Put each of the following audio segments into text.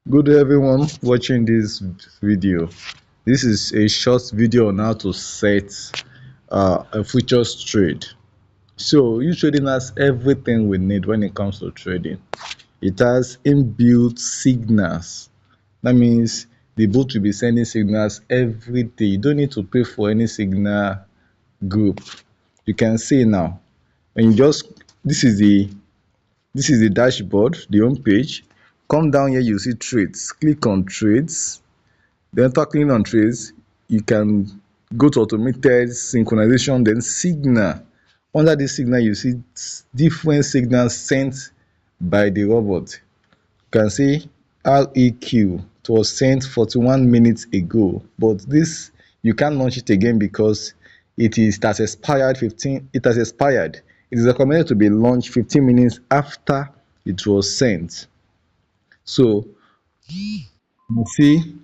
Good day everyone watching this video. This is a short video on how to set a futures trade. So uTrading has everything we need when it comes to trading. It has inbuilt signals. That means the bot will be sending signals every day. You don't need to pay for any signal group. You can see now when you just this is the dashboard, the home page. Come down here, you see trades. Click on trades. Then after clicking on trades, you can go to automated synchronization, then signal. Under this signal, you see different signals sent by the robot. You can see REQ. It was sent 41 minutes ago, but this you can't launch it again because it has expired 15. It has expired. It is recommended to be launched 15 minutes after it was sent. So you see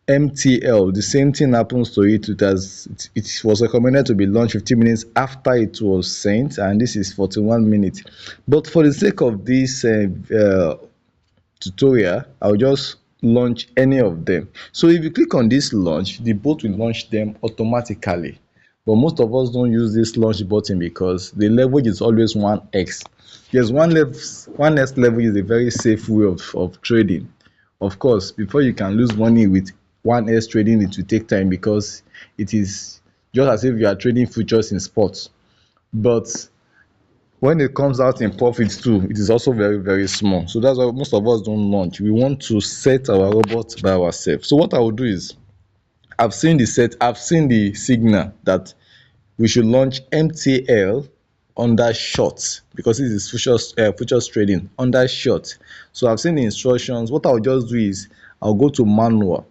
MTL, the same thing happens to it. It was recommended to be launched 15 minutes after it was sent, and this is 41 minutes. But for the sake of this tutorial, I'll just launch any of them. So if you click on this launch, the bot will launch them automatically. But most of us don't use this launch button because the leverage is always 1x. Yes, 1x leverage is a very safe way of trading. Of course, before you can lose money with 1x trading, it will take time because it is just as if you are trading futures in sports. But when it comes out in profits too, it is also very, very small. So that's why most of us don't launch. We want to set our robot by ourselves. So what I will do is I've seen the signal that we should launch MTL under short because this is futures trading under short. So I've seen the instructions. What I'll just do is I'll go to manual.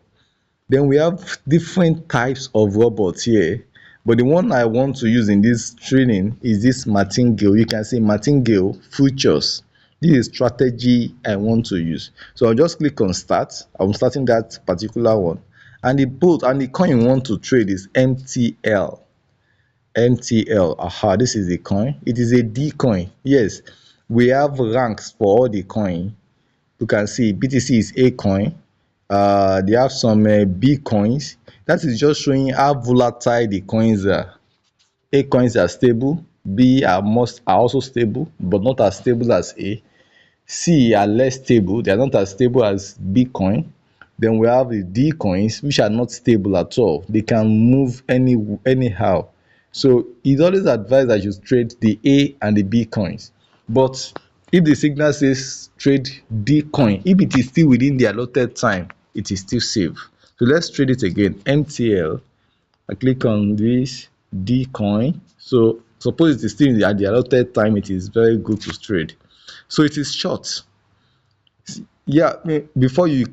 Then we have different types of robots here, but the one I want to use in this training is this martingale. You can see martingale futures. This is strategy I want to use. So I'll just click on start. I'm starting that particular one, and the coin you want to trade is MTL. MTL. Aha, this is the coin. It is a D coin. Yes, we have ranks for all the coin. You can see BTC is A coin. They have some B coins. That is just showing how volatile the coins are. A coins are stable, B are also stable, but not as stable as A. C are less stable, they are not as stable as B coin. Then we have the D coins, which are not stable at all. They can move anyhow. So it's always advised that you trade the A and the B coins. But if the signal says trade D coin, if it is still within the allotted time, it is still safe. So let's trade it again. MTL. I click on this D coin. So suppose it is still at the allotted time, it is very good to trade. So it is short. Yeah, before you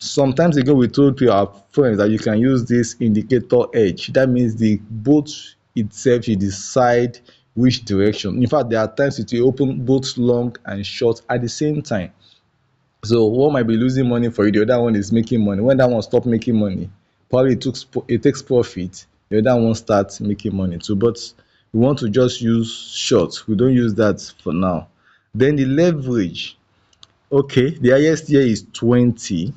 sometimes ago we told our friends that you can use this indicator edge. That means the boat itself should decide which direction. In fact, there are times it will open both long and short at the same time. So one might be losing money for you, the other one is making money. When that one stop making money, probably it takes profit, the other one starts making money too. But we want to just use short. We don't use that for now. Then the leverage. Okay, the highest here is 20.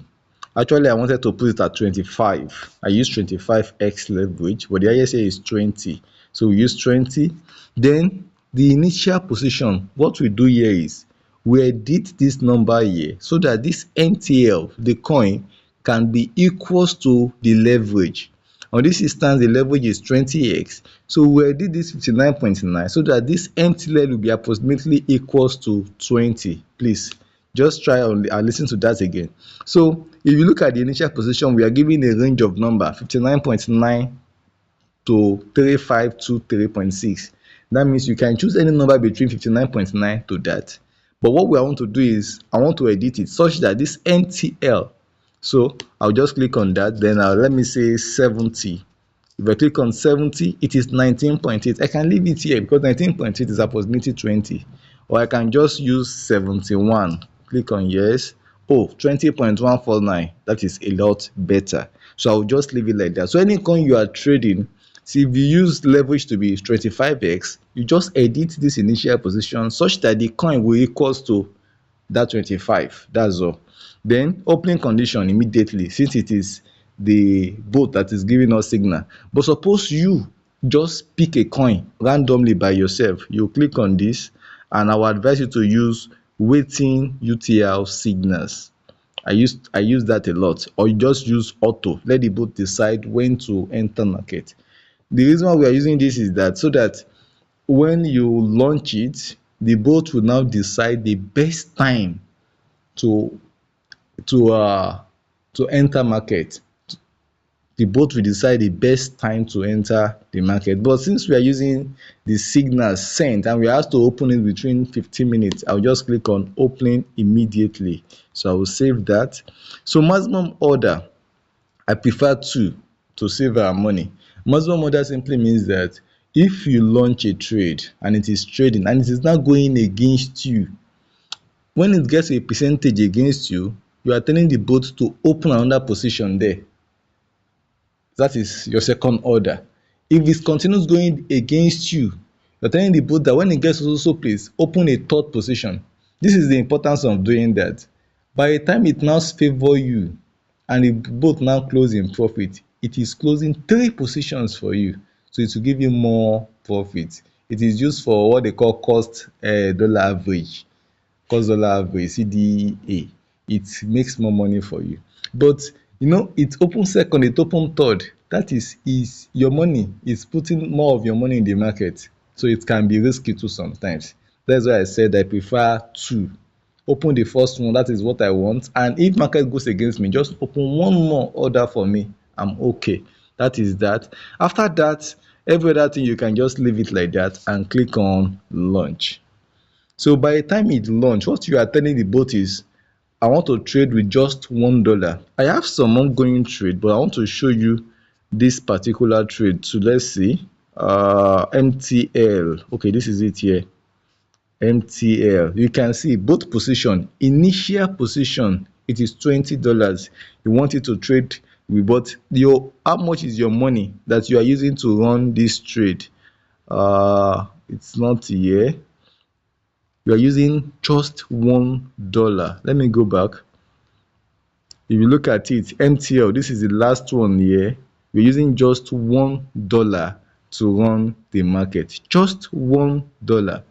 Actually, I wanted to put it at 25. I use 25x leverage, but the highest here is 20. So we use 20. Then the initial position, what we do here is we edit this number here so that this NTL, the coin, can be equals to the leverage. On this instance, the leverage is 20x. So we edit this 59.9 so that this NTL will be approximately equals to 20. Please just try and listen to that again. So if you look at the initial position, we are given a range of number 59.9 to 3523.6. That means you can choose any number between 59.9 to that. But what we want to do is I want to edit it such that this NTL, so I'll just click on that. Then let me say 70. If I click on 70, it is 19.8. I can leave it here because 19.8 is approximately 20. Or I can just use 71. Click on yes. Oh, 20.149. That is a lot better. So I'll just leave it like that. So any coin you are trading, see, if you use leverage to be 25x, you just edit this initial position such that the coin will equals to that 25. That's all. Then opening condition immediately, since it is the bot that is giving us signal. But suppose you just pick a coin randomly by yourself, you click on this, and I will advise you to use waiting UTR signals. I use that a lot. Or you just use auto, let the bot decide when to enter market. The reason why we are using this is that so that when you launch it, the bot will now decide the best time to to uh to enter market. The bot will decide the best time to enter the market. But since we are using the signal sent and we are asked to open it between 15 minutes, I'll just click on opening immediately. So I will save that. So maximum order, I prefer two to save our money. Maximum order simply means that if you launch a trade and it is trading and it is now going against you, when it gets a percentage against you, you are telling the bot to open another position there. That is your second order. If it continues going against you, you're telling the bot that when it gets to also place, open a third position. This is the importance of doing that. By the time it now favor you and the bot now close in profit, it is closing three positions for you. So it will give you more profit. It is used for what they call cost dollar average. Cost dollar average, CDA. It makes more money for you. But it open second, it open third. That is your money. It's putting more of your money in the market. So it can be risky too sometimes. That's why I said I prefer two. Open the first one, that is what I want. And if market goes against me, just open one more order for me. I'm okay. That is that. After that, every other thing you can just leave it like that and click on launch. So by the time it launch, what you are telling the bot is, I want to trade with just $1. I have some ongoing trade, but I want to show you this particular trade. So let's see. MTL. Okay, this is it here. MTL. You can see both position. Initial position, it is $20. You want it to trade with, but how much is your money that you are using to run this trade? It's not here. You are using just $1. Let me go back. If you look at it, MTL, this is the last one here. We're using just $1 to run the market. Just $1.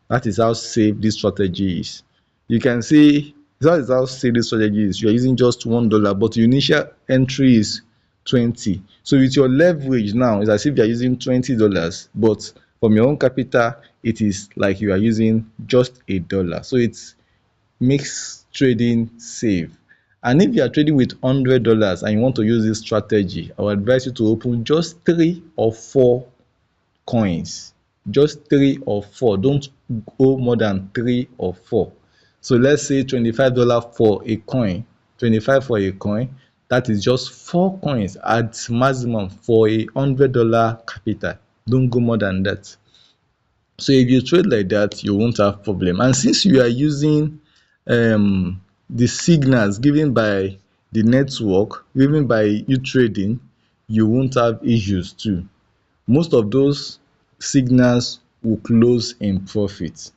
That is how safe this strategy is. You can see that is how safe this strategy is. You are using just $1, but your initial entry is 20. So with your leverage now, it's as if you are using $20, but from your own capital, it is like you are using just $1. So it makes trading safe. And if you are trading with $100 and you want to use this strategy, I would advise you to open just 3 or 4 coins. Just 3 or 4. Don't go more than 3 or 4. So let's say $25 for a coin, 25 for a coin. That is just 4 coins at maximum for a $100 capital. Don't go more than that. So if you trade like that, you won't have problem. And since you are using the signals given by the network, given by uTrading, you won't have issues too. Most of those signals will close in profit.